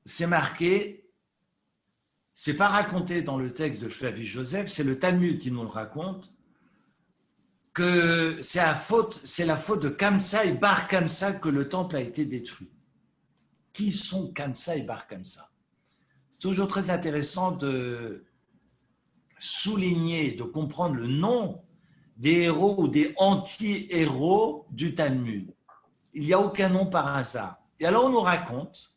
c'est marqué, c'est pas raconté dans le texte de Flavius Joseph, c'est le Talmud qui nous le raconte, que c'est la faute de Kamsa et Bar Kamsa que le temple a été détruit. Qui sont Kamsa et Bar Kamsa? C'est toujours très intéressant de souligner, de comprendre le nom des héros ou des anti-héros du Talmud. Il n'y a aucun nom par hasard. Et alors on nous raconte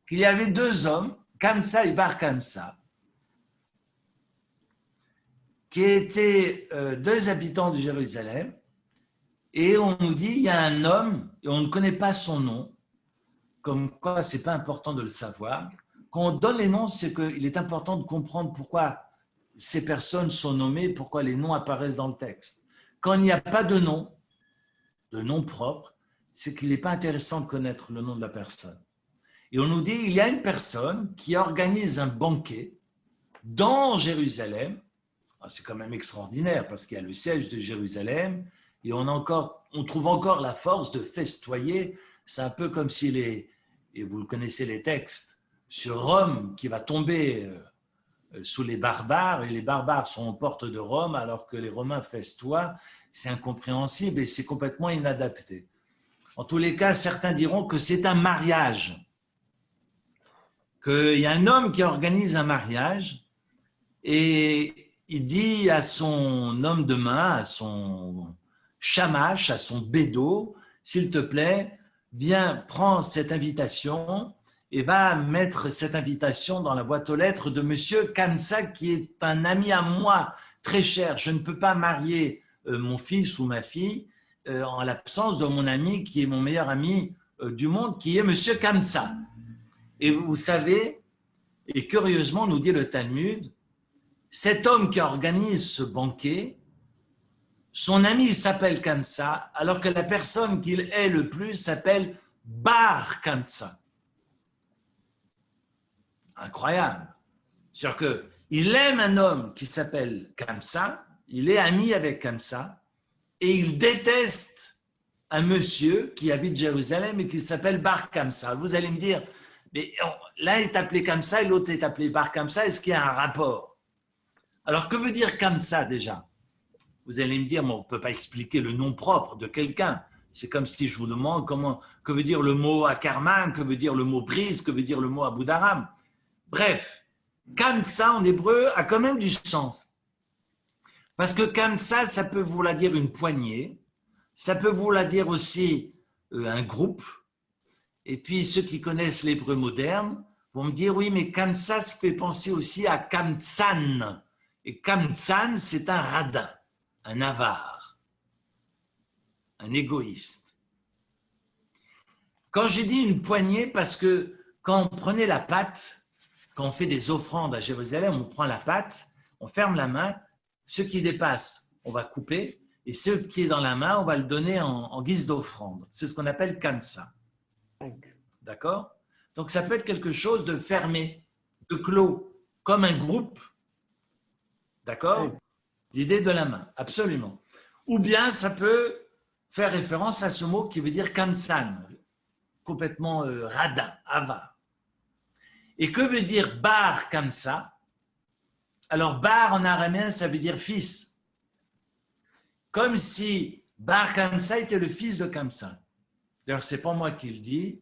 qu'il y avait deux hommes, Kamsa et Bar Kamsa, qui étaient deux habitants de Jérusalem, et on nous dit il y a un homme, et on ne connaît pas son nom, comme quoi ce n'est pas important de le savoir. Quand on donne les noms, c'est qu'il est important de comprendre pourquoi ces personnes sont nommées, pourquoi les noms apparaissent dans le texte. Quand il n'y a pas de nom propre, c'est qu'il n'est pas intéressant de connaître le nom de la personne. Et on nous dit, il y a une personne qui organise un banquet dans Jérusalem. C'est quand même extraordinaire parce qu'il y a le siège de Jérusalem et on trouve encore la force de festoyer. C'est un peu comme si et vous connaissez les textes, sur Rome qui va tomber sous les barbares et les barbares sont aux portes de Rome alors que les Romains festoient. C'est incompréhensible et c'est complètement inadapté. En tous les cas, certains diront que c'est un mariage, qu'il y a un homme qui organise un mariage et il dit à son homme de main, à son shamash, à son bédo, s'il te plaît, viens, prends cette invitation et va mettre cette invitation dans la boîte aux lettres de monsieur Kamsa, qui est un ami à moi très cher. Je ne peux pas marier mon fils ou ma fille en l'absence de mon ami qui est mon meilleur ami du monde, qui est monsieur Kamsa. Et vous savez, et curieusement, nous dit le Talmud, cet homme qui organise ce banquet, son ami s'appelle Kamsa, alors que la personne qu'il hait le plus s'appelle Bar Kamsa. Incroyable. C'est-à-dire qu'il aime un homme qui s'appelle Kamsa, il est ami avec Kamsa, et il déteste un monsieur qui habite Jérusalem et qui s'appelle Bar Kamsa. Vous allez me dire, mais l'un est appelé Kamsa et l'autre est appelé Bar Kamsa, est-ce qu'il y a un rapport? Alors, que veut dire Kamsa déjà? Vous allez me dire, mais on ne peut pas expliquer le nom propre de quelqu'un. C'est comme si je vous demande que veut dire le mot Akarman, que veut dire le mot brise, que veut dire le mot Abu Dharam. Bref, Kamsa en hébreu a quand même du sens. Parce que Kamsa, ça peut vouloir dire une poignée, ça peut vouloir dire aussi un groupe. Et puis ceux qui connaissent l'hébreu moderne vont me dire, oui, mais Kamsa se fait penser aussi à Kamtsan. Et Kamtsan, c'est un radin, un avare, un égoïste. Quand j'ai dit une poignée, parce que quand on prenait la pâte, quand on fait des offrandes à Jérusalem, on prend la pâte, on ferme la main, ce qui dépasse, on va couper, et ce qui est dans la main, on va le donner en guise d'offrande. C'est ce qu'on appelle Kamsa. D'accord? Donc ça peut être quelque chose de fermé, de clos, comme un groupe. D'accord? L'idée de la main, absolument. Ou bien ça peut faire référence à ce mot qui veut dire Kamsan, complètement radin, avare. Et que veut dire Bar Kamsa? Alors Bar en araméen, ça veut dire fils. Comme si Bar Kamsa était le fils de Kamsa. D'ailleurs, ce n'est pas moi qui le dis.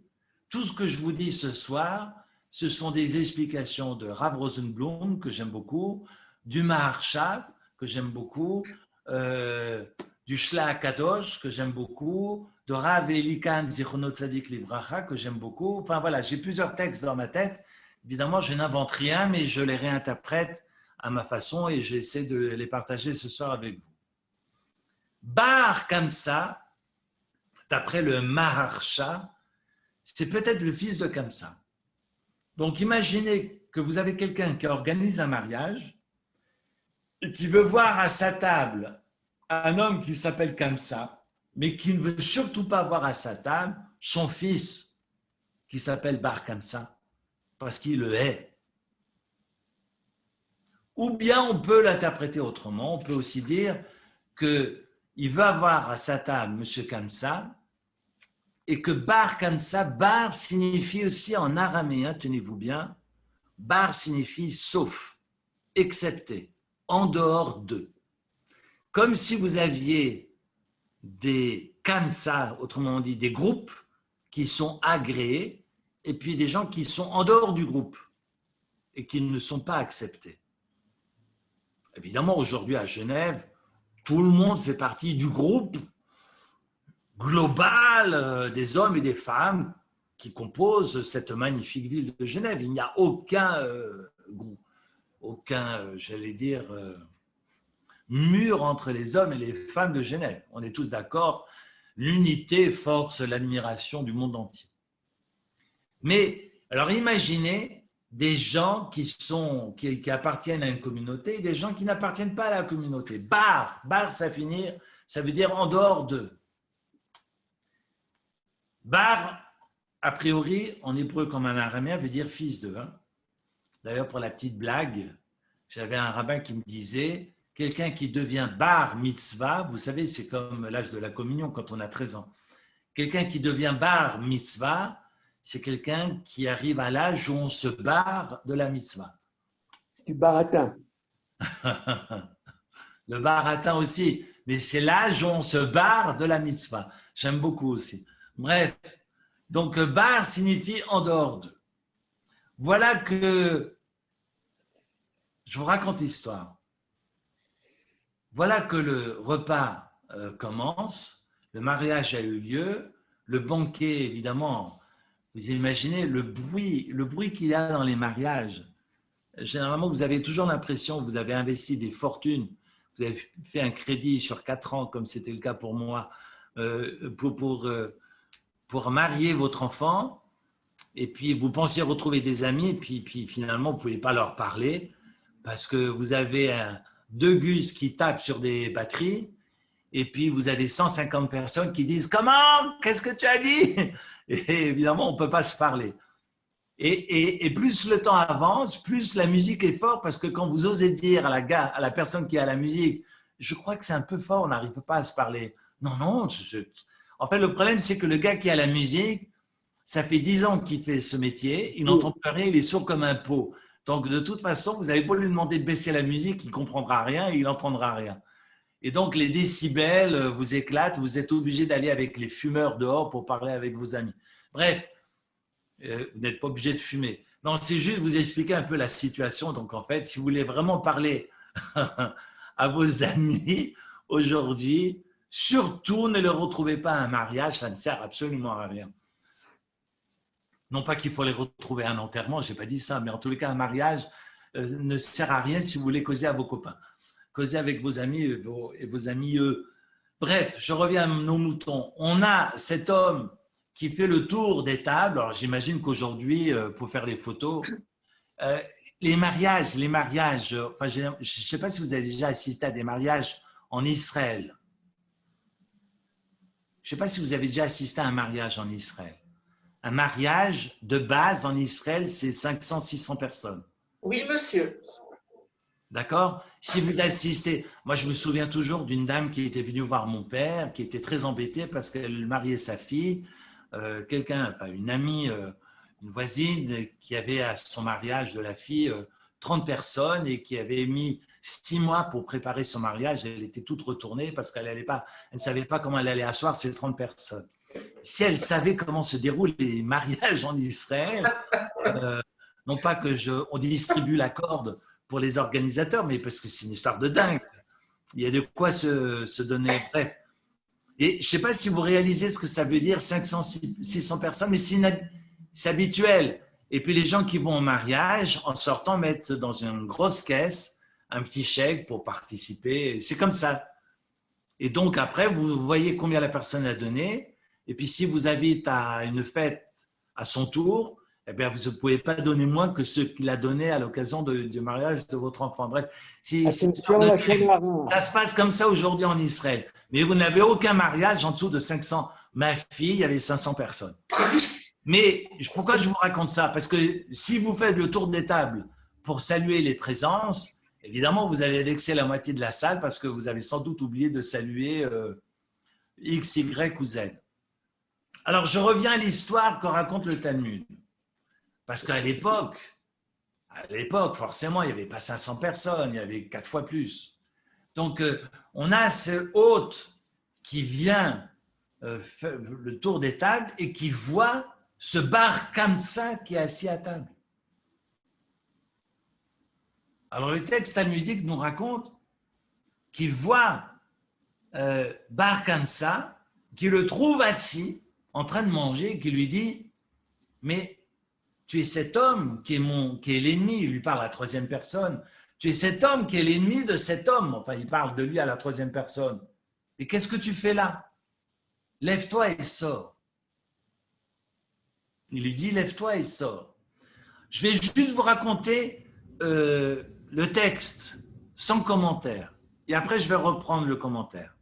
Tout ce que je vous dis ce soir, ce sont des explications de Rav Rosenblum, que j'aime beaucoup, du Maharshal, que j'aime beaucoup, du Shla Kadosh, que j'aime beaucoup, de Rav Elikan Zichrono Tzadik Livracha, que j'aime beaucoup. Enfin voilà, j'ai plusieurs textes dans ma tête. Évidemment, je n'invente rien, mais je les réinterprète à ma façon et j'essaie de les partager ce soir avec vous. Bar Kamsa, d'après le Maharsha, c'est peut-être le fils de Kamsa. Donc imaginez que vous avez quelqu'un qui organise un mariage et qui veut voir à sa table un homme qui s'appelle Kamsa, mais qui ne veut surtout pas voir à sa table son fils qui s'appelle Bar Kamsa, parce qu'il le hait. Ou bien on peut l'interpréter autrement, on peut aussi dire qu'il veut avoir à sa table M. Kamsa, et que bar kansa, bar signifie aussi en araméen, tenez-vous bien, bar signifie sauf, excepté, en dehors de. Comme si vous aviez des kansa, autrement dit des groupes qui sont agréés, et puis des gens qui sont en dehors du groupe et qui ne sont pas acceptés. Évidemment, aujourd'hui à Genève, tout le monde fait partie du groupe global des hommes et des femmes qui composent cette magnifique ville de Genève. Il n'y a aucun groupe, j'allais dire, mur entre les hommes et les femmes de Genève. On est tous d'accord, l'unité force l'admiration du monde entier. Mais alors imaginez des gens qui appartiennent à une communauté et des gens qui n'appartiennent pas à la communauté. Bar, ça veut dire en dehors d'eux. Bar, a priori, en hébreu comme en araméen, veut dire fils de. D'ailleurs, pour la petite blague, j'avais un rabbin qui me disait, quelqu'un qui devient bar mitzvah, vous savez, c'est comme l'âge de la communion quand on a 13 ans. Quelqu'un qui devient bar mitzvah, c'est quelqu'un qui arrive à l'âge où on se barre de la mitzvah. Du baratin. Le baratin aussi, mais c'est l'âge où on se barre de la mitzvah. J'aime beaucoup aussi. Bref, donc bar signifie en dehors d'eux. Voilà que je vous raconte l'histoire. Voilà que le repas commence, le mariage a eu lieu, le banquet, évidemment, vous imaginez le bruit qu'il y a dans les mariages. Généralement, vous avez toujours l'impression que vous avez investi des fortunes, vous avez fait un crédit sur 4 ans, comme c'était le cas pour moi, pour marier votre enfant, et puis vous pensiez retrouver des amis, et puis finalement, vous ne pouvez pas leur parler, parce que vous avez deux gus qui tapent sur des batteries, et puis vous avez 150 personnes qui disent « Comment ? Qu'est-ce que tu as dit ?» Et évidemment, on ne peut pas se parler. Et plus le temps avance, plus la musique est forte, parce que quand vous osez dire à la personne qui a la musique « Je crois que c'est un peu fort, on n'arrive pas à se parler. » Non. En fait, le problème, c'est que le gars qui a la musique, ça fait 10 ans qu'il fait ce métier, il n'entend plus rien, il est sourd comme un pot. Donc, de toute façon, vous avez beau lui demander de baisser la musique, il ne comprendra rien et il n'entendra rien. Et donc, les décibels vous éclatent, vous êtes obligé d'aller avec les fumeurs dehors pour parler avec vos amis. Bref, vous n'êtes pas obligé de fumer. Non, c'est juste vous expliquer un peu la situation. Donc, en fait, si vous voulez vraiment parler à vos amis aujourd'hui, surtout ne les retrouvez pas à un mariage, ça ne sert absolument à rien. Non pas qu'il faut les retrouver à un enterrement, je n'ai pas dit ça, mais en tous les cas, un mariage ne sert à rien si vous voulez causer à vos copains. Causer avec vos amis et vos amis eux. Bref, je reviens à nos moutons. On a cet homme qui fait le tour des tables. Alors, j'imagine qu'aujourd'hui, pour faire les photos, les mariages, enfin, je ne sais pas si vous avez déjà assisté à des mariages en Israël. Je ne sais pas si vous avez déjà assisté à un mariage en Israël. Un mariage de base en Israël, c'est 500-600 personnes. Oui, monsieur. D'accord? Si vous assistez, moi je me souviens toujours d'une dame qui était venue voir mon père, qui était très embêtée parce qu'elle mariait sa fille, une amie, une voisine qui avait à son mariage de la fille 30 personnes et qui avait mis 6 mois pour préparer son mariage. Elle était toute retournée parce qu'elle ne savait pas comment elle allait asseoir ces 30 personnes. Si elle savait comment se déroulent les mariages en Israël, non pas on distribue la corde pour les organisateurs, mais parce que c'est une histoire de dingue. Il y a de quoi se donner. Bref. Et je ne sais pas si vous réalisez ce que ça veut dire, 500-600 personnes, mais c'est habituel. Et puis les gens qui vont au mariage, en sortant, mettent dans une grosse caisse un petit chèque pour participer. C'est comme ça. Et donc après, vous voyez combien la personne a donné. Et puis si vous invite à une fête à son tour, eh bien, vous ne pouvez pas donner moins que ce qu'il a donné à l'occasion du mariage de votre enfant. Bref, ça se passe comme ça aujourd'hui en Israël. Mais vous n'avez aucun mariage en dessous de 500. Ma fille, il y avait 500 personnes. Mais pourquoi je vous raconte ça? Parce que si vous faites le tour des tables pour saluer les présences, évidemment, vous allez vexer la moitié de la salle parce que vous avez sans doute oublié de saluer X, Y ou Z. Alors, je reviens à l'histoire que raconte le Talmud. Parce qu'à l'époque, forcément, il n'y avait pas 500 personnes, il y avait 4 fois plus. Donc, on a ce hôte qui vient faire le tour des tables et qui voit ce bar Kamsa qui est assis à table. Alors, le texte talmudique nous raconte qu'il voit Bar Kamsa, qui le trouve assis en train de manger et qui lui dit « Mais tu es cet homme qui est l'ennemi », il lui parle à la troisième personne, « Tu es cet homme qui est l'ennemi de cet homme », enfin il parle de lui à la troisième personne. « Et qu'est-ce que tu fais là? Lève-toi et sors. » Il lui dit « Lève-toi et sors. » Je vais juste vous raconter le texte sans commentaire et après je vais reprendre le commentaire.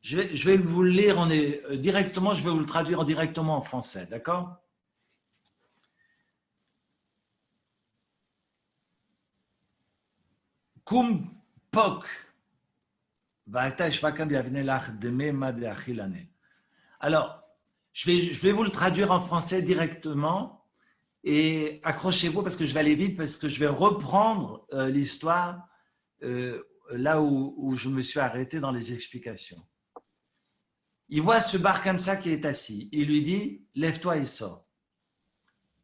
Je vais vous le lire directement, je vais vous le traduire directement en français, d'accord? Kum pok. Alors, je vais vous le traduire en français directement et accrochez-vous parce que je vais aller vite, parce que je vais reprendre l'histoire là où je me suis arrêté dans les explications. Il voit ce bar comme ça qui est assis. Il lui dit « Lève-toi et sors ».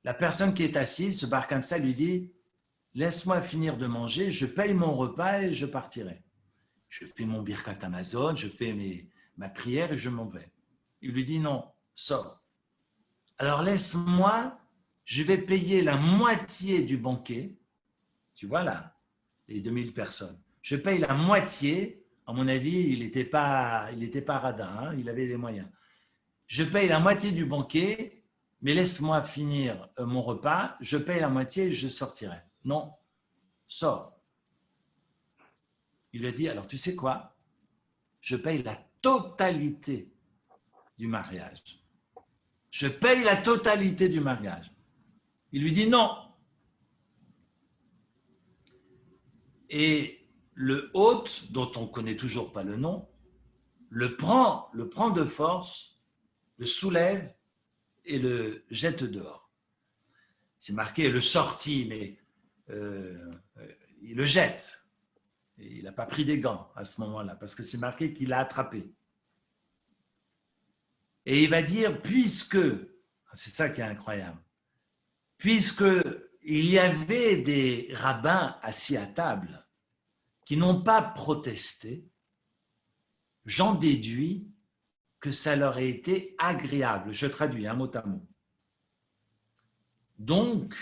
La personne qui est assise, ce bar comme ça, lui dit « Laisse-moi finir de manger, je paye mon repas et je partirai. Je fais mon birkat Amazon, je fais ma prière et je m'en vais. » Il lui dit « Non, sors. Alors laisse-moi, je vais payer la moitié du banquet. » Tu vois là, les 2000 personnes. Je paye la moitié. À mon avis, il n'était pas radin, hein, il avait les moyens. Je paye la moitié du banquet, mais laisse-moi finir mon repas, je paye la moitié et je sortirai. Non, sors. Il lui a dit, alors tu sais quoi? Je paye la totalité du mariage. Je paye la totalité du mariage. Il lui dit non. Et le hôte, dont on ne connaît toujours pas le nom, le prend de force, le soulève et le jette dehors. C'est marqué le sortit, mais il le jette. Et il n'a pas pris des gants à ce moment-là, parce que c'est marqué qu'il l'a attrapé. Et il va dire, puisque, c'est ça qui est incroyable, puisque il y avait des rabbins assis à table qui n'ont pas protesté, j'en déduis que ça leur a été agréable. Je traduis un mot à mot. Donc,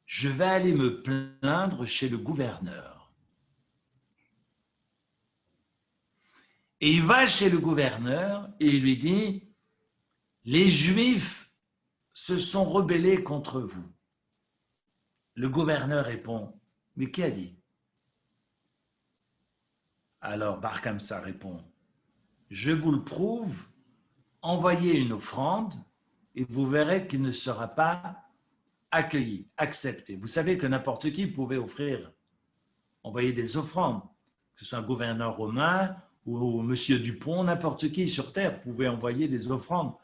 je vais aller me plaindre chez le gouverneur. Et il va chez le gouverneur et il lui dit, les Juifs se sont rebellés contre vous. Le gouverneur répond, mais qui a dit? Alors Bar Kamsa répond, je vous le prouve, envoyez une offrande et vous verrez qu'il ne sera pas accueilli, accepté. Vous savez que n'importe qui pouvait envoyer des offrandes, que ce soit un gouverneur romain ou monsieur Dupont, n'importe qui sur terre pouvait envoyer des offrandes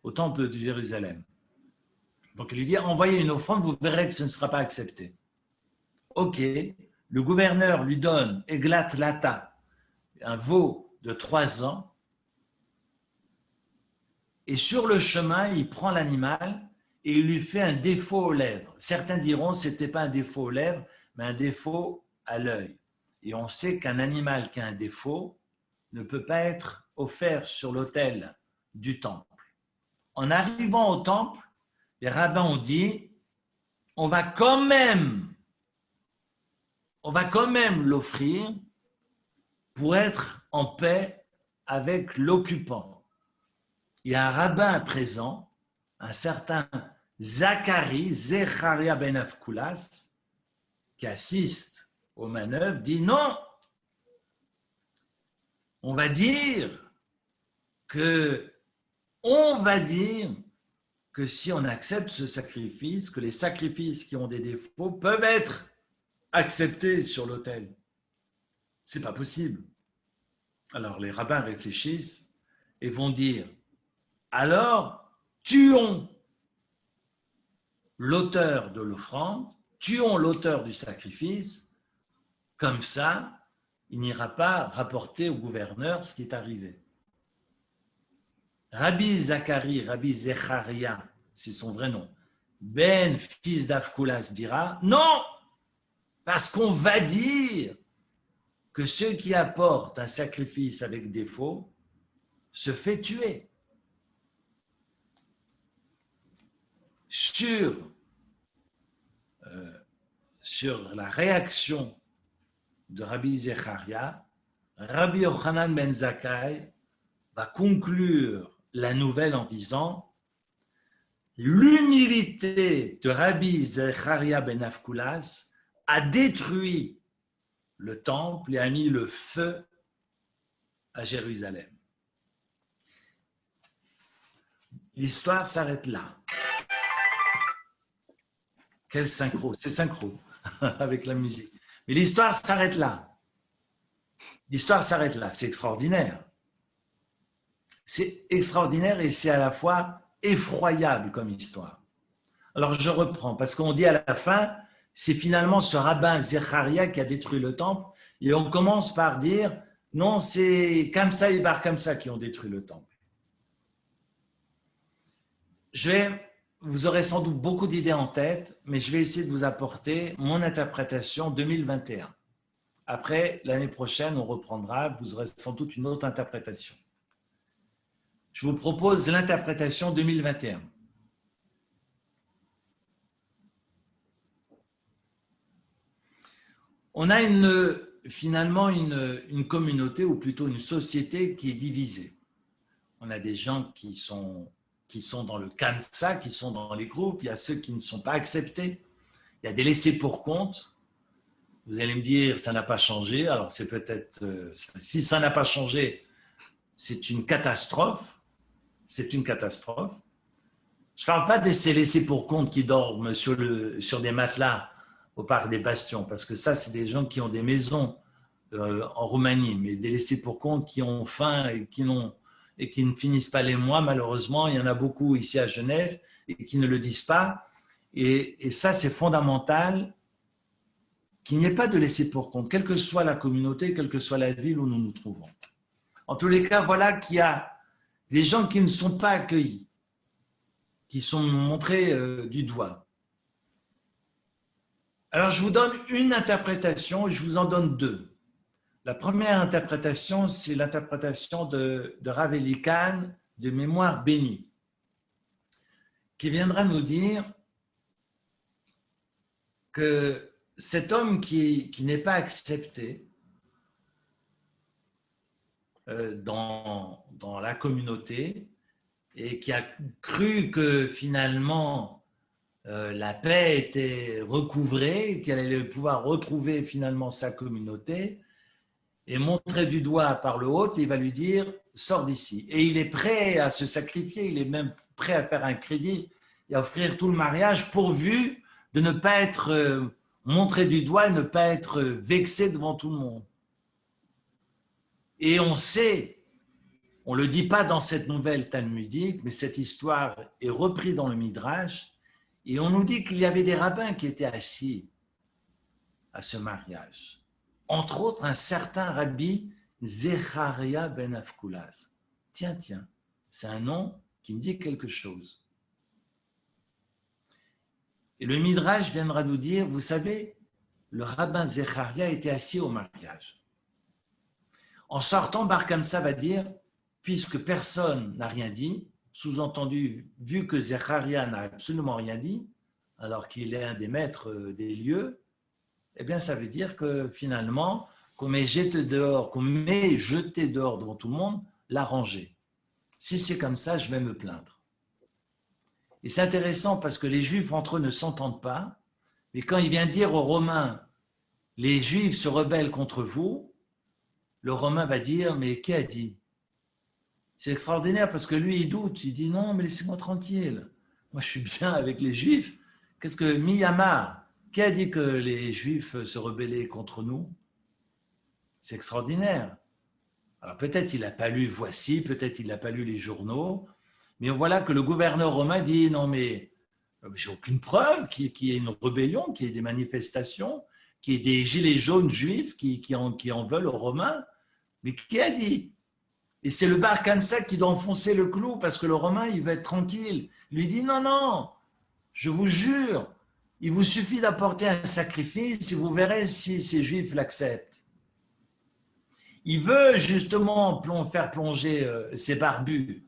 au temple de Jérusalem. Donc il lui dit, envoyez une offrande, vous verrez que ce ne sera pas accepté. Ok, le gouverneur lui donne Eglat Lata, un veau de 3 ans, et sur le chemin, il prend l'animal et il lui fait un défaut aux lèvres. Certains diront que ce n'était pas un défaut aux lèvres, mais un défaut à l'œil. Et on sait qu'un animal qui a un défaut ne peut pas être offert sur l'autel du temple. En arrivant au temple, les rabbins ont dit, on va quand même l'offrir pour être en paix avec l'occupant. Il y a un rabbin présent, un certain Zecharia ben Avkulas, qui assiste aux manœuvres, dit non, on va dire que si on accepte ce sacrifice, que les sacrifices qui ont des défauts peuvent être acceptés sur l'autel. C'est pas possible. Alors les rabbins réfléchissent et vont dire, alors tuons l'auteur de l'offrande, tuons l'auteur du sacrifice, comme ça, il n'ira pas rapporter au gouverneur ce qui est arrivé. Rabbi Zacharie, Rabbi Zecharia, c'est son vrai nom, Ben, fils d'Avkulas, dira non, parce qu'on va dire que ceux qui apportent un sacrifice avec défaut se fait tuer. Sur la réaction de Rabbi Zecharia, Rabbi Yochanan ben Zakkai va conclure la nouvelle en disant l'humilité de Rabbi Zecharia ben Avkulas a détruit le temple et a mis le feu à Jérusalem. L'histoire s'arrête là. Quel synchro, c'est synchro avec la musique. Mais l'histoire s'arrête là. L'histoire s'arrête là, c'est extraordinaire. C'est extraordinaire et c'est à la fois effroyable comme histoire. Alors je reprends, parce qu'on dit à la fin, c'est finalement ce rabbin Zecharia qui a détruit le temple, et on commence par dire, non, c'est Kamsa et Bar Kamsa qui ont détruit le temple. Vous aurez sans doute beaucoup d'idées en tête, mais je vais essayer de vous apporter mon interprétation 2021. Après, l'année prochaine, on reprendra, vous aurez sans doute une autre interprétation. Je vous propose l'interprétation 2021. On a finalement une communauté, ou plutôt une société qui est divisée. On a des gens qui sont dans le Kamsa, qui sont dans les groupes, il y a ceux qui ne sont pas acceptés, il y a des laissés pour compte. Vous allez me dire, ça n'a pas changé, alors c'est peut-être, si ça n'a pas changé, c'est une catastrophe, c'est une catastrophe. Je ne parle pas de ces laissés pour compte qui dorment sur des matelas au parc des Bastions, parce que ça, c'est des gens qui ont des maisons en Roumanie, mais des laissés pour compte qui ont faim et qui ne finissent pas les mois, malheureusement, il y en a beaucoup ici à Genève et qui ne le disent pas. Et ça, c'est fondamental qu'il n'y ait pas de laisser pour compte, quelle que soit la communauté, quelle que soit la ville où nous nous trouvons. En tous les cas, voilà qu'il y a des gens qui ne sont pas accueillis, qui sont montrés du doigt. Alors, je vous donne une interprétation et je vous en donne deux. La première interprétation, c'est l'interprétation de Rav Eli Kahn de Mémoire bénie, qui viendra nous dire que cet homme qui n'est pas accepté dans la communauté et qui a cru que finalement la paix était recouvrée, qu'elle allait pouvoir retrouver finalement sa communauté, et montré du doigt par le haut, il va lui dire « sors d'ici ». Et il est prêt à se sacrifier, il est même prêt à faire un crédit et à offrir tout le mariage pourvu de ne pas être montré du doigt et ne pas être vexé devant tout le monde. Et on sait, on ne le dit pas dans cette nouvelle talmudique, mais cette histoire est reprise dans le Midrash, et on nous dit qu'il y avait des rabbins qui étaient assis à ce mariage. Entre autres, un certain Rabbi Zecharia ben Avkulas. Tiens, c'est un nom qui me dit quelque chose. Et le Midrash viendra nous dire, vous savez, le rabbin Zecharia était assis au mariage. En sortant, Bar Kamsa va dire, puisque personne n'a rien dit, sous-entendu, vu que Zecharia n'a absolument rien dit, alors qu'il est un des maîtres des lieux, eh bien, ça veut dire que finalement, qu'on m'ait jeté dehors devant tout le monde, l'arranger. Si c'est comme ça, je vais me plaindre. Et c'est intéressant parce que les Juifs entre eux ne s'entendent pas, mais quand il vient dire aux Romains, les Juifs se rebellent contre vous, le Romain va dire, mais qui a dit? C'est extraordinaire parce que lui, il doute, il dit, non, mais laissez-moi tranquille. Moi, je suis bien avec les Juifs. Qu'est-ce que Miyamar? Qui a dit que les Juifs se rebellaient contre nous? C'est extraordinaire. Alors peut-être il n'a pas lu Voici, peut-être il n'a pas lu les journaux, Mais voilà que le gouverneur romain dit non mais j'ai aucune preuve qu'il y ait une rébellion, qu'il y ait des manifestations, qu'il y ait des gilets jaunes juifs qui en veulent aux Romains. Mais qui a dit? Et c'est le Bar Kamsa qui doit enfoncer le clou parce que le Romain, il veut être tranquille. Il lui dit non, non, je vous jure, il vous suffit d'apporter un sacrifice et vous verrez si ces Juifs l'acceptent. Il veut justement faire plonger ces barbus.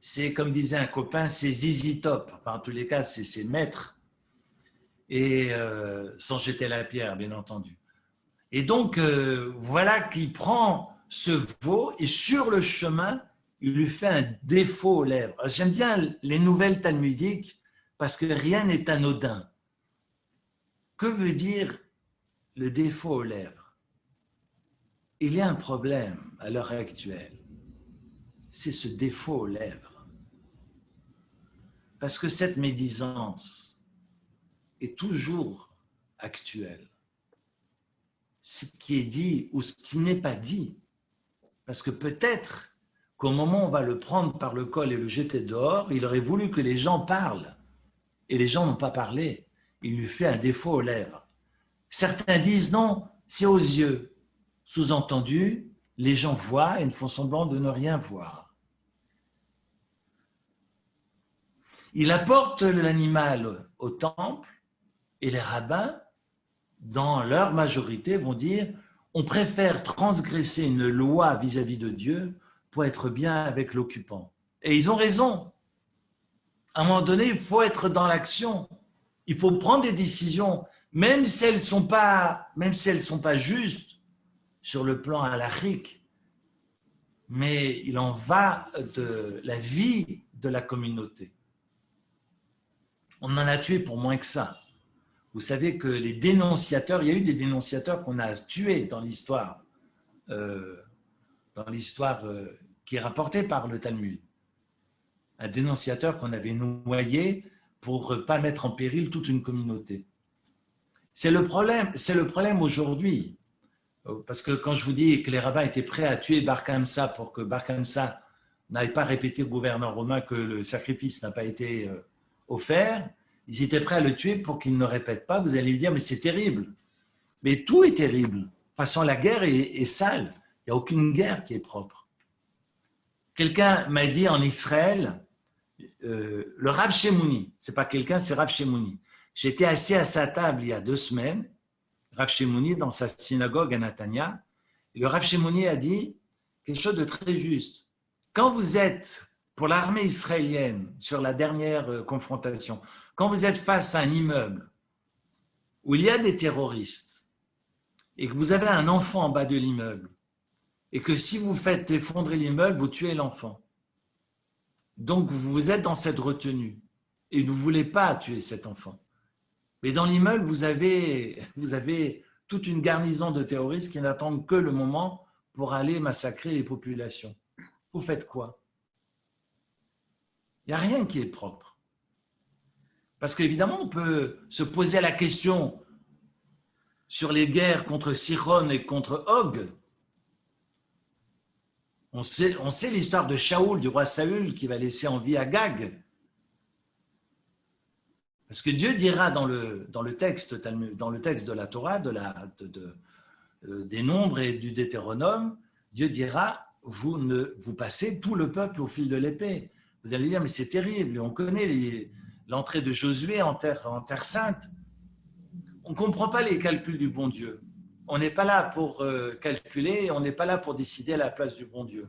C'est, comme disait un copain, c'est zizi top. Enfin, en tous les cas, c'est ses maîtres. Et sans jeter la pierre, bien entendu. Et donc, voilà qu'il prend ce veau et sur le chemin, il lui fait un défaut aux lèvres. J'aime bien les nouvelles talmudiques parce que rien n'est anodin. Que veut dire le défaut aux lèvres? Il y a un problème à l'heure actuelle. C'est ce défaut aux lèvres. Parce que cette médisance est toujours actuelle. Ce qui est dit ou ce qui n'est pas dit. Parce que peut-être qu'au moment où on va le prendre par le col et le jeter dehors, il aurait voulu que les gens parlent. Et les gens n'ont pas parlé. Il lui fait un défaut aux lèvres. Certains disent non, c'est aux yeux. Sous-entendu, les gens voient et ne font semblant de ne rien voir. Il apporte l'animal au temple et les rabbins, dans leur majorité, vont dire on préfère transgresser une loi vis-à-vis de Dieu pour être bien avec l'occupant. Et ils ont raison. À un moment donné, il faut être dans l'action. Il faut prendre des décisions, même si elles ne sont pas justes sur le plan halachique. Mais il en va de la vie de la communauté. On en a tué pour moins que ça. Vous savez que les dénonciateurs, il y a eu des dénonciateurs qu'on a tués dans l'histoire qui est rapportée par le Talmud. Un dénonciateur qu'on avait noyé pour ne pas mettre en péril toute une communauté. C'est le problème aujourd'hui. Parce que quand je vous dis que les rabbins étaient prêts à tuer Bar Kamsa pour que Bar Kamsa n'aille pas répéter au gouverneur romain que le sacrifice n'a pas été offert, ils étaient prêts à le tuer pour qu'il ne répète pas. Vous allez lui dire, mais c'est terrible. Mais tout est terrible. De toute façon, la guerre est sale. Il n'y a aucune guerre qui est propre. Quelqu'un m'a dit en Israël, le Rav Shemouni, c'est pas quelqu'un, c'est Rav Shemouni. J'étais assis à sa table il y a 2 semaines, Rav Shemouni dans sa synagogue à Netanya, et le Rav Shemouni a dit quelque chose de très juste. Quand vous êtes, pour l'armée israélienne, sur la dernière confrontation, quand vous êtes face à un immeuble où il y a des terroristes et que vous avez un enfant en bas de l'immeuble et que si vous faites effondrer l'immeuble, vous tuez l'enfant. Donc vous êtes dans cette retenue et vous ne voulez pas tuer cet enfant. Mais dans l'immeuble, vous avez toute une garnison de terroristes qui n'attendent que le moment pour aller massacrer les populations. Vous faites quoi? Il n'y a rien qui est propre. Parce qu'évidemment, on peut se poser la question sur les guerres contre Sihon et contre Og. On sait l'histoire de Shaoul, du roi Saül, qui va laisser en vie Agag. Parce que Dieu dira dans le texte de la Torah, des Nombres et du Deutéronome, Dieu dira, vous passez tout le peuple au fil de l'épée. Vous allez dire, mais c'est terrible, on connaît l'entrée de Josué en terre sainte. On ne comprend pas les calculs du bon Dieu. On n'est pas là pour calculer, on n'est pas là pour décider à la place du bon Dieu.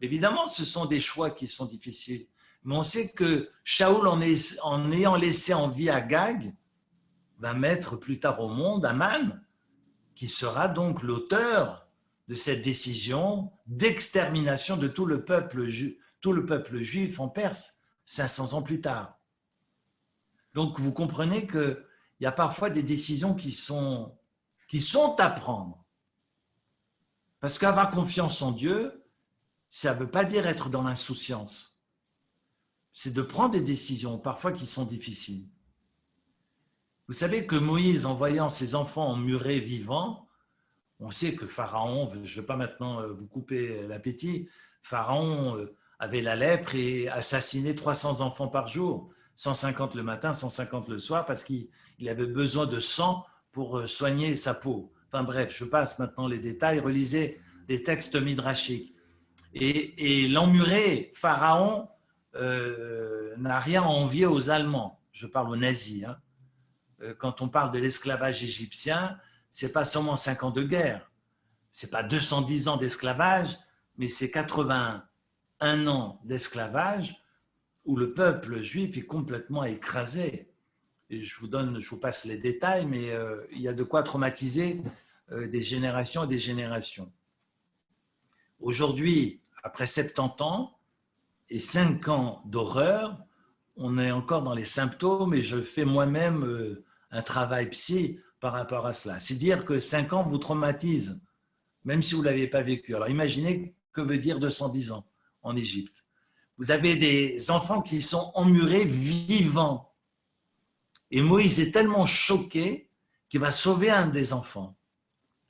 Évidemment, ce sont des choix qui sont difficiles. Mais on sait que Shaoul, en ayant laissé en vie Agag, va mettre plus tard au monde Aman, qui sera donc l'auteur de cette décision d'extermination de tout le peuple juif en Perse, 500 ans plus tard. Donc vous comprenez qu'il y a parfois des décisions qui sont à prendre. Parce qu'avoir confiance en Dieu, ça ne veut pas dire être dans l'insouciance. C'est de prendre des décisions, parfois qui sont difficiles. Vous savez que Moïse, en voyant ses enfants emmurés vivants, on sait que Pharaon, je ne vais pas maintenant vous couper l'appétit, Pharaon avait la lèpre et assassinait 300 enfants par jour, 150 le matin, 150 le soir, parce qu'il avait besoin de sang pour soigner sa peau. Enfin bref, je passe maintenant les détails. Relisez les textes midrashiques. Et l'emmuré, Pharaon, n'a rien à envier aux Allemands. Je parle aux nazis. Hein. Quand on parle de l'esclavage égyptien, ce n'est pas seulement 5 ans de guerre, ce n'est pas 210 ans d'esclavage, mais c'est 81 ans d'esclavage où le peuple juif est complètement écrasé. Et je vous passe les détails, mais il y a de quoi traumatiser des générations et des générations. Aujourd'hui, après 70 ans et 5 ans d'horreur, on est encore dans les symptômes et je fais moi-même un travail psy par rapport à cela. C'est dire que 5 ans vous traumatisent, même si vous ne l'avez pas vécu. Alors imaginez que veut dire 210 ans en Égypte. Vous avez des enfants qui sont emmurés vivants. Et Moïse est tellement choqué qu'il va sauver un des enfants,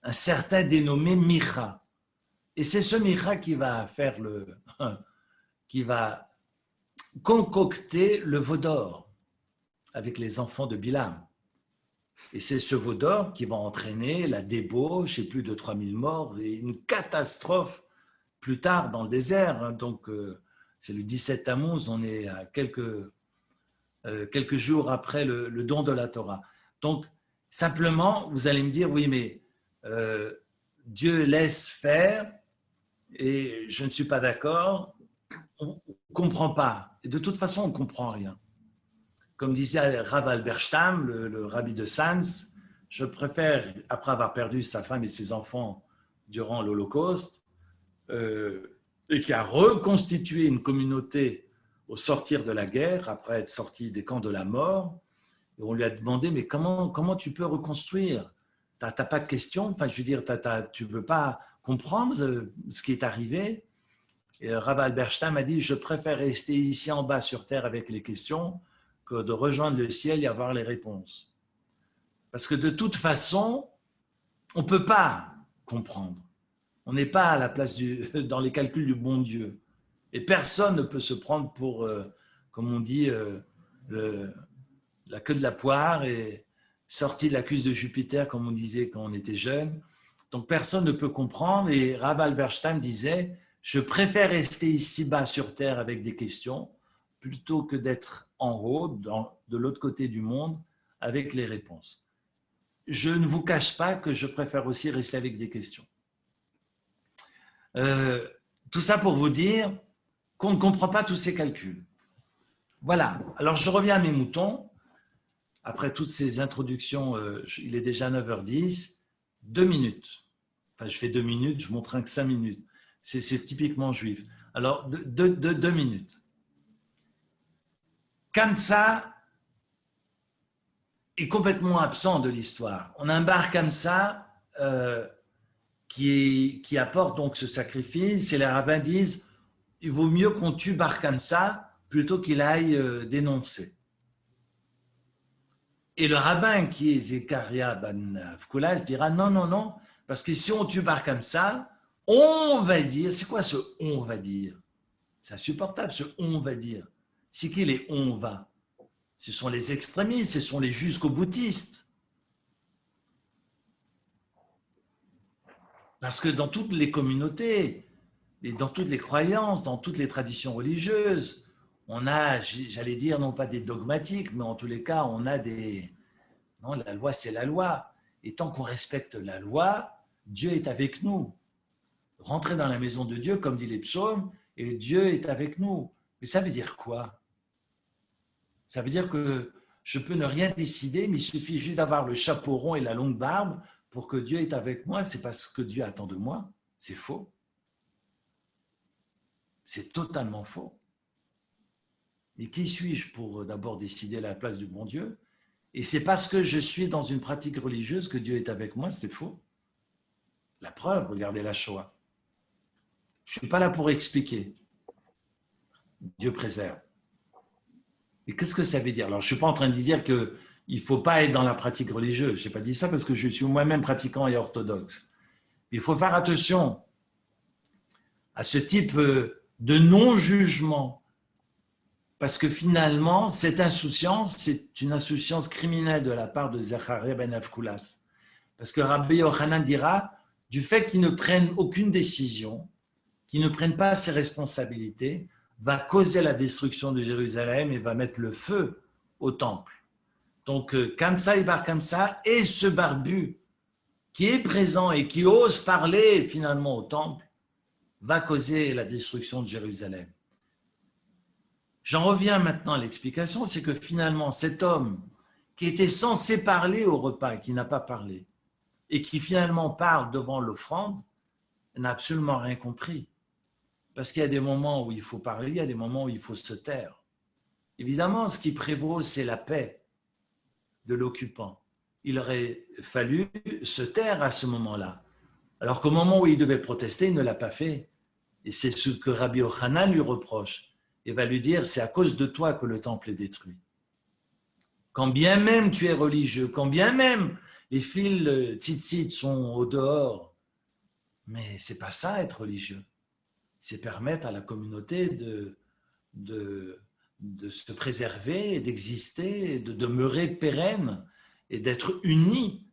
un certain dénommé Micha. Et c'est ce Micha qui va qui va concocter le veau d'or avec les enfants de Bilam. Et c'est ce veau d'or qui va entraîner la débauche et plus de 3000 morts et une catastrophe plus tard dans le désert. Donc, c'est le 17 Tammuz, on est à quelques jours après le don de la Torah. Donc, simplement, vous allez me dire, oui, mais Dieu laisse faire et je ne suis pas d'accord, on ne comprend pas. Et de toute façon, on ne comprend rien. Comme disait Rav Alberstam, le rabbi de Sens, je préfère, après avoir perdu sa femme et ses enfants durant l'Holocauste, et qui a reconstitué une communauté au sortir de la guerre, après être sorti des camps de la mort, et on lui a demandé, mais comment tu peux reconstruire? Tu n'as pas de questions? Enfin, je veux dire, tu ne veux pas comprendre ce qui est arrivé? Et Rav Alberstam a dit, je préfère rester ici en bas sur terre avec les questions que de rejoindre le ciel et avoir les réponses. Parce que de toute façon, on ne peut pas comprendre. On n'est pas à la place dans les calculs du bon Dieu. Et personne ne peut se prendre pour, comme on dit, la queue de la poire et sorti de la cuisse de Jupiter, comme on disait quand on était jeune. Donc personne ne peut comprendre. Et Rav Alberstam disait, je préfère rester ici-bas sur terre avec des questions plutôt que d'être en haut, de l'autre côté du monde, avec les réponses. Je ne vous cache pas que je préfère aussi rester avec des questions. Tout ça pour vous dire qu'on ne comprend pas tous ces calculs. Voilà, alors je reviens à mes moutons. Après toutes ces introductions, il est déjà 9h10, 2 minutes. Enfin, je fais 2 minutes, je montre que 5 minutes. C'est typiquement juif. Alors, 2 minutes. Kamsa est complètement absent de l'histoire. On a un bar Kamsa qui apporte donc ce sacrifice, et les rabbins disent il vaut mieux qu'on tue Bar Kamsa plutôt qu'il aille dénoncer. Et le rabbin qui est Zekaria ben Fkoulas dira non, non, non, parce que si on tue Bar Kamsa, on va dire, c'est quoi ce on va dire? C'est insupportable ce on va dire. C'est qui les on va? Ce sont les extrémistes, ce sont les jusqu'au-boutistes. Parce que dans toutes les communautés, et dans toutes les croyances, dans toutes les traditions religieuses, on a, j'allais dire, non pas des dogmatiques, mais en tous les cas, on a des... Non, la loi, c'est la loi. Et tant qu'on respecte la loi, Dieu est avec nous. Rentrer dans la maison de Dieu, comme dit les psaumes, et Dieu est avec nous. Mais ça veut dire quoi? Ça veut dire que je peux ne rien décider, mais il suffit juste d'avoir le chapeau rond et la longue barbe pour que Dieu est avec moi. C'est parce que Dieu attend de moi. C'est faux. C'est totalement faux. Mais qui suis-je pour d'abord décider la place du bon Dieu? Et c'est parce que je suis dans une pratique religieuse que Dieu est avec moi, c'est faux. La preuve, regardez la Shoah. Je ne suis pas là pour expliquer. Dieu préserve. Et qu'est-ce que ça veut dire? Alors, je ne suis pas en train de dire qu'il ne faut pas être dans la pratique religieuse. Je n'ai pas dit ça parce que je suis moi-même pratiquant et orthodoxe. Il faut faire attention à ce type de non-jugement. Parce que finalement, cette insouciance, c'est une insouciance criminelle de la part de Zacharia ben Avkulas. Parce que Rabbi Yochanan dira, du fait qu'ils ne prennent aucune décision, qu'ils ne prennent pas ses responsabilités, va causer la destruction de Jérusalem et va mettre le feu au temple. Donc, Kamsa et Bar Kamsa et ce barbu qui est présent et qui ose parler finalement au temple, va causer la destruction de Jérusalem. J'en reviens maintenant à l'explication, c'est que finalement cet homme qui était censé parler au repas et qui n'a pas parlé, et qui finalement parle devant l'offrande, n'a absolument rien compris. Parce qu'il y a des moments où il faut parler, il y a des moments où il faut se taire. Évidemment, ce qui prévaut, c'est la paix de l'occupant. Il aurait fallu se taire à ce moment-là. Alors qu'au moment où il devait protester, il ne l'a pas fait. Et c'est ce que Rabbi Yochanan lui reproche. Il va lui dire, c'est à cause de toi que le temple est détruit. Quand bien même tu es religieux, quand bien même les fils tzitzit sont au dehors, mais c'est pas ça être religieux. C'est permettre à la communauté de se préserver, d'exister, de demeurer pérenne et d'être unie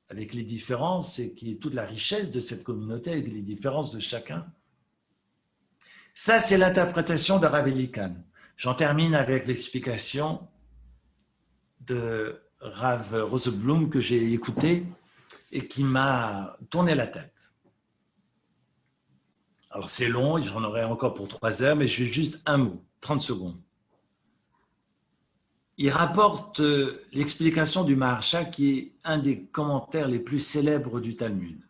avec les différences et qui est toute la richesse de cette communauté, avec les différences de chacun. Ça, c'est l'interprétation de Rav Elikan. J'en termine avec l'explication de Rav Rosenblum que j'ai écouté et qui m'a tourné la tête. Alors c'est long, j'en aurai encore pour 3 heures, mais je vais juste un mot, 30 secondes. Il rapporte l'explication du Maharsha qui est un des commentaires les plus célèbres du Talmud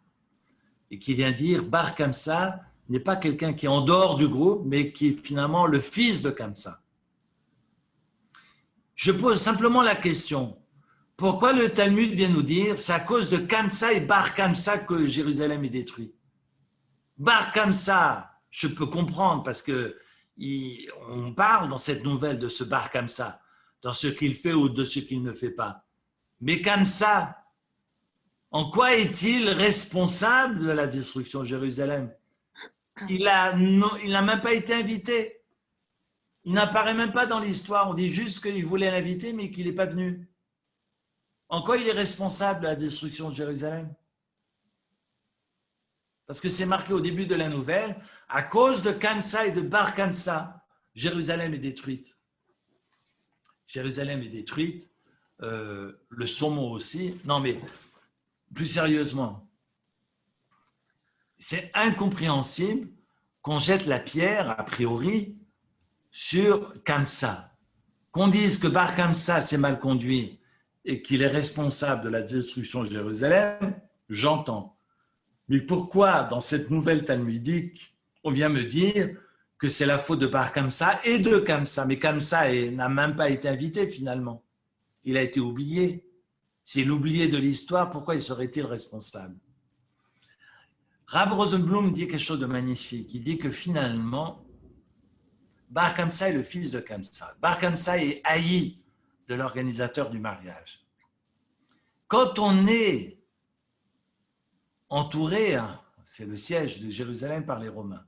et qui vient dire Bar Kamsa n'est pas quelqu'un qui est en dehors du groupe, mais qui est finalement le fils de Kamsa. Je pose simplement la question, pourquoi le Talmud vient nous dire c'est à cause de Kamsa et Bar Kamsa que Jérusalem est détruit? Bar Kamsa, je peux comprendre parce que on parle dans cette nouvelle de ce Bar Kamsa, dans ce qu'il fait ou de ce qu'il ne fait pas. Mais Kamsa, en quoi est-il responsable de la destruction de Jérusalem? Il n'a même pas été invité. Il n'apparaît même pas dans l'histoire. On dit juste qu'il voulait l'inviter, mais qu'il n'est pas venu. En quoi il est responsable de la destruction de Jérusalem? Parce que c'est marqué au début de la nouvelle, à cause de Kamsa et de Bar Kamsa, Jérusalem est détruite. Jérusalem est détruite, le saumon aussi. Non mais, plus sérieusement, c'est incompréhensible qu'on jette la pierre, a priori, sur Kamsa. Qu'on dise que Bar Kamsa s'est mal conduit et qu'il est responsable de la destruction de Jérusalem, j'entends. Mais pourquoi, dans cette nouvelle talmudique, on vient me dire que c'est la faute de Bar Kamsa et de Kamsa? Mais Kamsa n'a même pas été invité finalement. Il a été oublié. S'il est oublié de l'histoire, pourquoi il serait-il responsable? Rav Rosenblum dit quelque chose de magnifique. Il dit que finalement, Bar Kamsa est le fils de Kamsa. Bar Kamsa est haï de l'organisateur du mariage. Quand on est entouré, c'est le siège de Jérusalem par les Romains,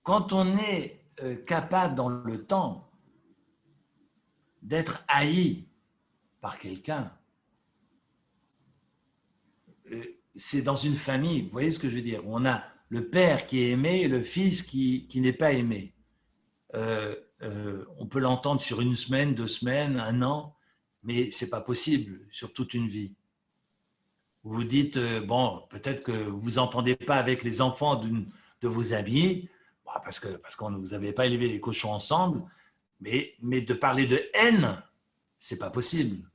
quand on est capable dans le temps d'être haï par quelqu'un, c'est dans une famille, vous voyez ce que je veux dire, on a le père qui est aimé et le fils qui n'est pas aimé. On peut l'entendre sur 1 semaine, 2 semaines, 1 an, mais ce n'est pas possible sur toute une vie. Vous vous dites, bon, peut-être que vous vous entendez pas avec les enfants de vos amis, parce que vous n'avez pas élevé les cochons ensemble, mais de parler de haine, c'est pas possible.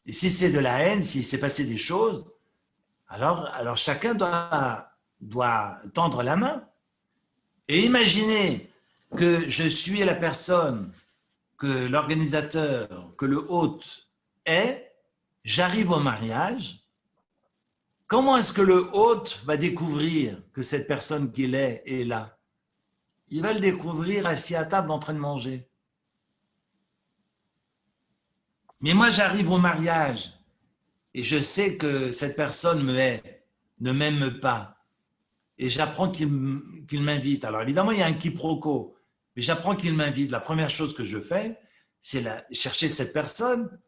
Et si c'est de la haine, s'il s'est passé des choses, alors chacun doit tendre la main. Et imaginez que je suis la personne que l'organisateur, que le hôte est, j'arrive au mariage. Comment est-ce que le hôte va découvrir que cette personne qu'il est là? Il va le découvrir assis à table en train de manger. Mais moi, j'arrive au mariage et je sais que cette personne me hait, ne m'aime pas. et j'apprends qu'il m'invite. Alors évidemment, il y a un quiproquo, mais j'apprends qu'il m'invite. La première chose que je fais, c'est chercher cette personne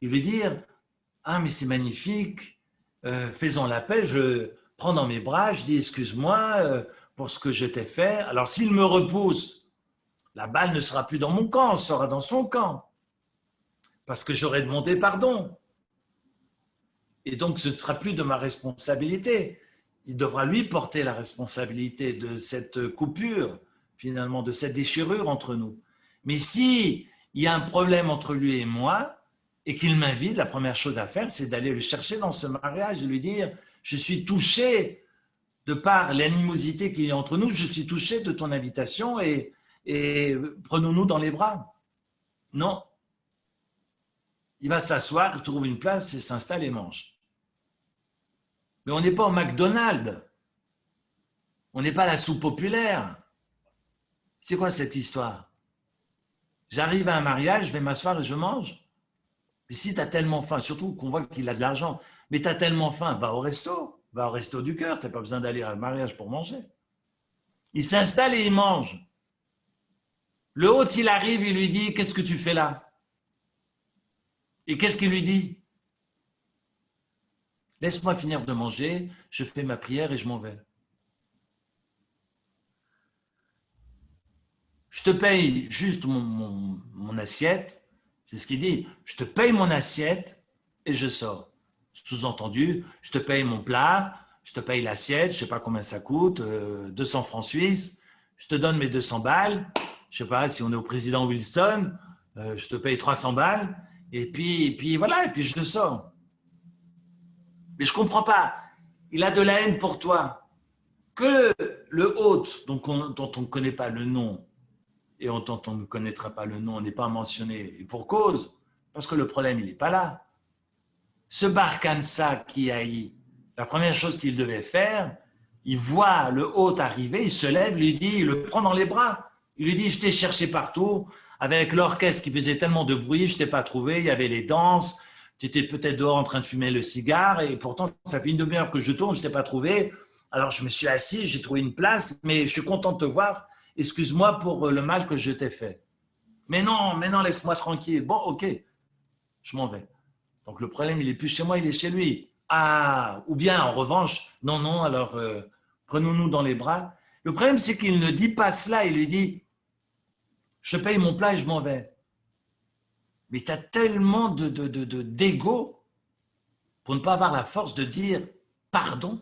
et lui dire « Ah, mais c'est magnifique, faisons la paix. » Je prends dans mes bras, je dis « Excuse-moi pour ce que je t'ai fait. » Alors s'il me repousse, la balle ne sera plus dans mon camp, elle sera dans son camp, parce que j'aurai demandé pardon. Et donc, ce ne sera plus de ma responsabilité. Il devra lui porter la responsabilité de cette coupure, finalement, de cette déchirure entre nous. Mais si il y a un problème entre lui et moi, et qu'il m'invite, la première chose à faire, c'est d'aller le chercher dans ce mariage et lui dire « Je suis touché de par l'animosité qu'il y a entre nous, je suis touché de ton invitation et prenons-nous dans les bras. » Non. Il va s'asseoir, il trouve une place et s'installe et mange. Mais on n'est pas au McDonald's. On n'est pas à la soupe populaire. C'est quoi cette histoire? J'arrive à un mariage, je vais m'asseoir et je mange. Mais si tu as tellement faim, surtout qu'on voit qu'il a de l'argent, mais tu as tellement faim, va au resto du cœur, tu n'as pas besoin d'aller à un mariage pour manger. Il s'installe et il mange. Le hôte, il arrive, il lui dit, qu'est-ce que tu fais là? Et qu'est-ce qu'il lui dit? Laisse-moi finir de manger, je fais ma prière et je m'en vais. Je te paye juste mon assiette, c'est ce qu'il dit. Je te paye mon assiette et je sors. Sous-entendu, je te paye mon plat, je te paye l'assiette, je ne sais pas combien ça coûte, 200 francs suisses, je te donne mes 200 balles, je ne sais pas si on est au président Wilson, je te paye 300 balles, et puis voilà, et puis je sors. Mais je ne comprends pas, il a de la haine pour toi, que le hôte, dont on ne connaît pas le nom, et dont on ne connaîtra pas le nom, n'est pas mentionné, et pour cause, parce que le problème, il n'est pas là. Ce Bar Kansa qui haït, la première chose qu'il devait faire, il voit le hôte arriver, il se lève, lui dit, il le prend dans les bras, il lui dit, je t'ai cherché partout, avec l'orchestre qui faisait tellement de bruit, je ne t'ai pas trouvé, il y avait les danses, tu étais peut-être dehors en train de fumer le cigare, et pourtant, ça fait une demi-heure que je tourne, je ne t'ai pas trouvé, alors je me suis assis, j'ai trouvé une place, mais je suis content de te voir, excuse-moi pour le mal que je t'ai fait. Mais non, laisse-moi tranquille. Bon, ok, je m'en vais. Donc le problème, il n'est plus chez moi, il est chez lui. Ah, ou bien en revanche, non, alors prenons-nous dans les bras. Le problème, c'est qu'il ne dit pas cela, il lui dit, je paye mon plat et je m'en vais. Mais tu as tellement d'ego pour ne pas avoir la force de dire pardon.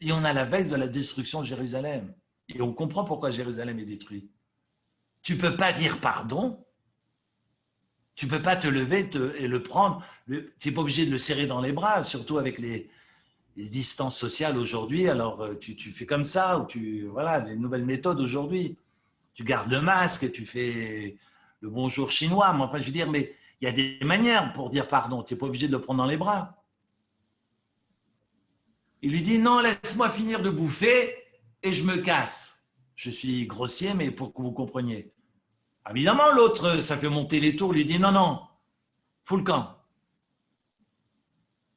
Et on a la veille de la destruction de Jérusalem. Et on comprend pourquoi Jérusalem est détruit. Tu ne peux pas dire pardon. Tu ne peux pas te lever et le prendre. Tu n'es pas obligé de le serrer dans les bras, surtout avec les distances sociales aujourd'hui. Alors, tu fais comme ça, ou voilà, les nouvelles méthodes aujourd'hui. Tu gardes le masque et tu fais le bonjour chinois. Mais enfin, je veux dire, mais il y a des manières pour dire pardon. Tu n'es pas obligé de le prendre dans les bras. Il lui dit, non, laisse-moi finir de bouffer et je me casse. Je suis grossier, mais pour que vous compreniez. Évidemment, l'autre, ça fait monter les tours, lui dit, non, fous le camp.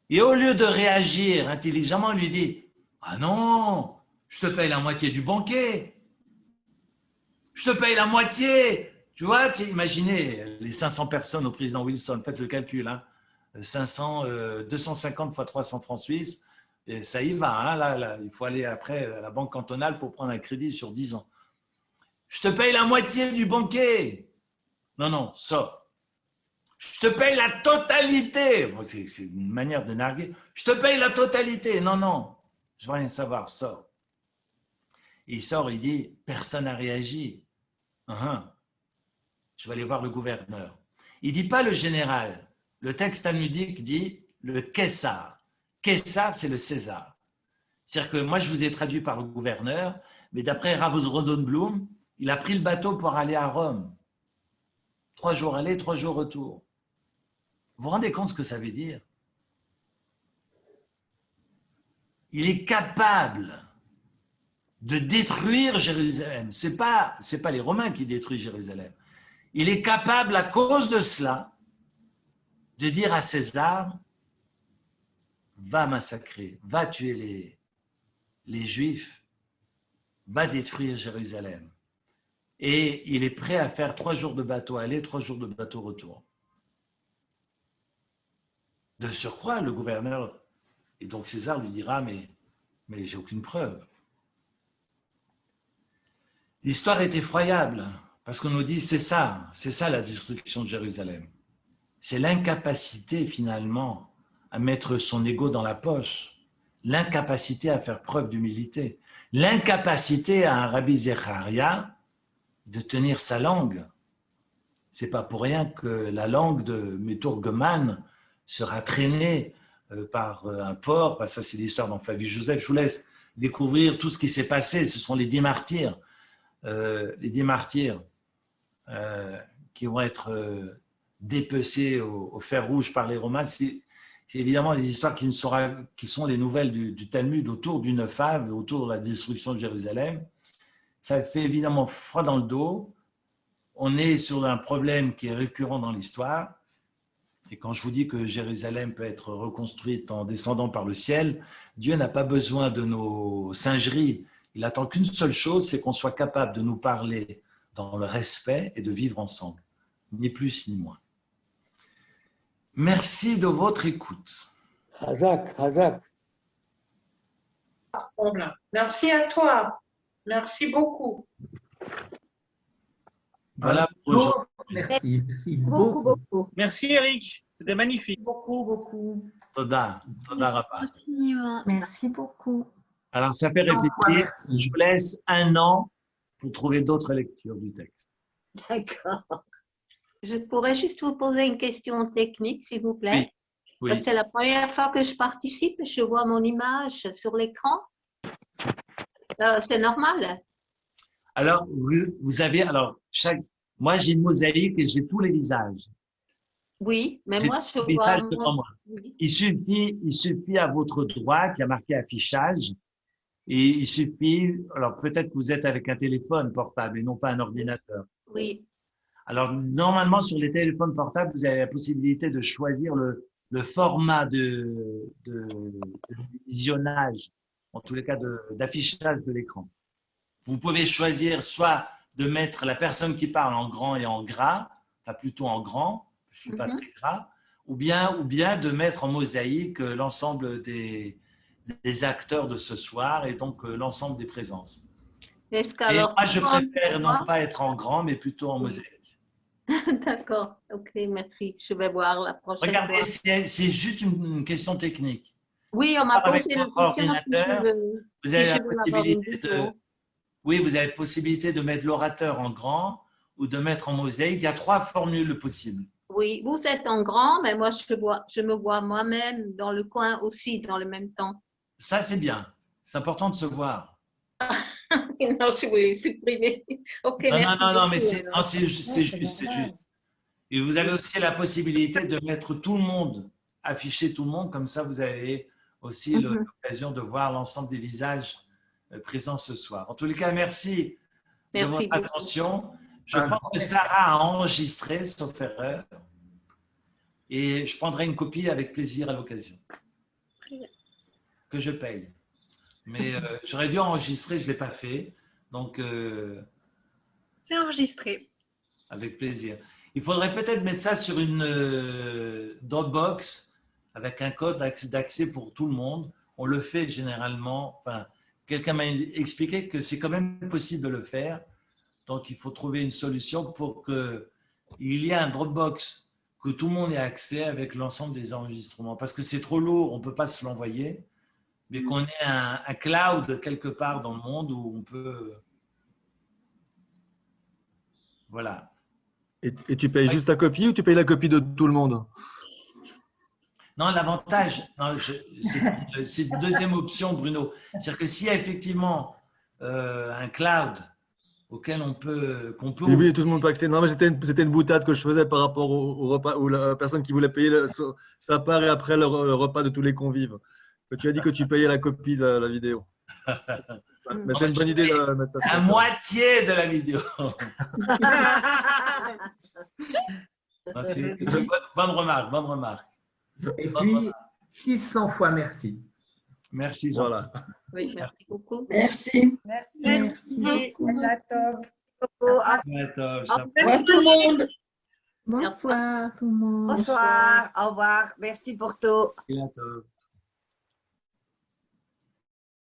Et au lieu de réagir intelligemment, il lui dit, ah non, je te paye la moitié du banquet. Je te paye la moitié. Tu vois, imaginez les 500 personnes au président Wilson, faites le calcul, hein. 250 fois 300 francs suisses, et ça y va, hein, là, il faut aller après à la banque cantonale pour prendre un crédit sur 10 ans. Je te paye la moitié du banquet. Non, sors. Je te paye la totalité. Bon, c'est une manière de narguer. Je te paye la totalité. Non, je ne veux rien savoir, sors. Et il sort, il dit, personne n'a réagi. Je vais aller voir le gouverneur. Il ne dit pas le général. Le texte talmudique dit le Kessar. Kessar, c'est le César. C'est-à-dire que moi, je vous ai traduit par le gouverneur, mais d'après Rav Rodenblum, il a pris le bateau pour aller à Rome. 3 jours aller, 3 jours retour. Vous vous rendez compte ce que ça veut dire? Il est capable de détruire Jérusalem. Ce n'est pas les Romains qui détruisent Jérusalem. Il est capable, à cause de cela, de dire à César, va massacrer, va tuer les Juifs, va détruire Jérusalem. Et il est prêt à faire 3 jours de bateau aller, 3 jours de bateau retour. De surcroît, le gouverneur, et donc César lui dira, mais j'ai aucune preuve. L'histoire est effroyable, parce qu'on nous dit, c'est ça la destruction de Jérusalem. C'est l'incapacité finalement à mettre son ego dans la poche, l'incapacité à faire preuve d'humilité, l'incapacité à un Rabbi Zecharia de tenir sa langue. C'est pas pour rien que la langue de Métourgoman sera traînée par un porc. Ça, c'est l'histoire dans Flavius Joseph. Je vous laisse découvrir tout ce qui s'est passé. Ce sont les 10 martyrs. Les 10 martyrs qui vont être dépecés au fer rouge par les Romains. C'est évidemment des histoires qui sont les nouvelles du Talmud autour du 9 Av, autour de la destruction de Jérusalem. Ça fait évidemment froid dans le dos. On est sur un problème qui est récurrent dans l'histoire. Et quand je vous dis que Jérusalem peut être reconstruite en descendant par le ciel, Dieu n'a pas besoin de nos singeries. Il attend qu'une seule chose, c'est qu'on soit capable de nous parler dans le respect et de vivre ensemble. Ni plus ni moins. Merci de votre écoute. Hazak, Hazak. Merci à toi. Merci beaucoup. Voilà pour aujourd'hui. Merci, merci Beaucoup, beaucoup. beaucoup. Merci Eric, c'était magnifique. Beaucoup. Toda Rabba. Merci beaucoup. Alors, ça fait réfléchir. Je vous laisse 1 an pour trouver d'autres lectures du texte. D'accord. Je pourrais juste vous poser une question technique, s'il vous plaît. Oui. C'est la première fois que je participe, je vois mon image sur l'écran. C'est normal? Alors, vous avez, moi j'ai une mosaïque et j'ai tous les visages. Oui, mais J'ai moi tous je les vois. visages devant moi. Oui. Il suffit à votre droite, il y a marqué affichage, et il suffit, alors peut-être que vous êtes avec un téléphone portable et non pas un ordinateur. Oui. Alors, normalement, sur les téléphones portables, vous avez la possibilité de choisir le format de visionnage, en tous les cas d'affichage de l'écran. Vous pouvez choisir soit de mettre la personne qui parle en grand et en gras, pas plutôt en grand, je ne suis pas très gras, ou bien de mettre en mosaïque l'ensemble des acteurs de ce soir et donc l'ensemble des présences. Est-ce Et qu'alors moi, je préfère non pas être en grand, mais plutôt en mosaïque. D'accord, ok, merci. Je vais voir la prochaine Regardez, fois. c'est juste une question technique. Oui, on m'a Avec posé la votre question ordinateur, vous si avez je la veux avoir une possibilité vidéo. Oui, vous avez la possibilité de mettre l'orateur en grand ou de mettre en mosaïque. Il y a 3 formules possibles. Oui, vous êtes en grand, mais moi je me vois moi-même dans le coin aussi, dans le même temps. Ça, c'est bien. C'est important de se voir. Non, je voulais supprimer. Ok, merci. Non, mais beaucoup, c'est juste. Et vous avez aussi la possibilité de mettre tout le monde, afficher tout le monde, comme ça vous avez aussi l'occasion de voir l'ensemble des visages présents ce soir. En tous les cas, merci de votre attention. Je pense que Sarah a enregistré, sauf erreur, et je prendrai une copie avec plaisir à l'occasion, que je paye. Mais j'aurais dû enregistrer, je ne l'ai pas fait, donc C'est enregistré. avec plaisir. Il faudrait peut-être mettre ça sur une Dropbox avec un code d'accès pour tout le monde. On le fait généralement. Enfin, quelqu'un m'a expliqué que c'est quand même possible de le faire. Donc, il faut trouver une solution pour qu'il y ait un Dropbox, que tout le monde ait accès avec l'ensemble des enregistrements. Parce que c'est trop lourd, on ne peut pas se l'envoyer. Mais qu'on ait un cloud quelque part dans le monde où on peut… Voilà. Et tu payes juste ta copie ou tu payes la copie de tout le monde? Non, l'avantage, c'est une deuxième option, Bruno. C'est-à-dire que s'il y a effectivement un cloud auquel qu'on peut… Oui, tout le monde peut accéder. Non, mais c'était une boutade que je faisais par rapport au repas, ou la personne qui voulait payer sa part et après le repas de tous les convives. Tu as dit que tu payais la copie de la vidéo. Mais c'est une bonne idée de mettre ça. À moitié de la vidéo. Bonne remarque. Et puis, 600 fois merci. Merci, Jean. Voilà. Oui, merci beaucoup. Merci. Merci beaucoup. À bientôt. Bonsoir tout le monde. Bonsoir tout le monde. Bonsoir, au revoir. Merci pour tout. À bientôt.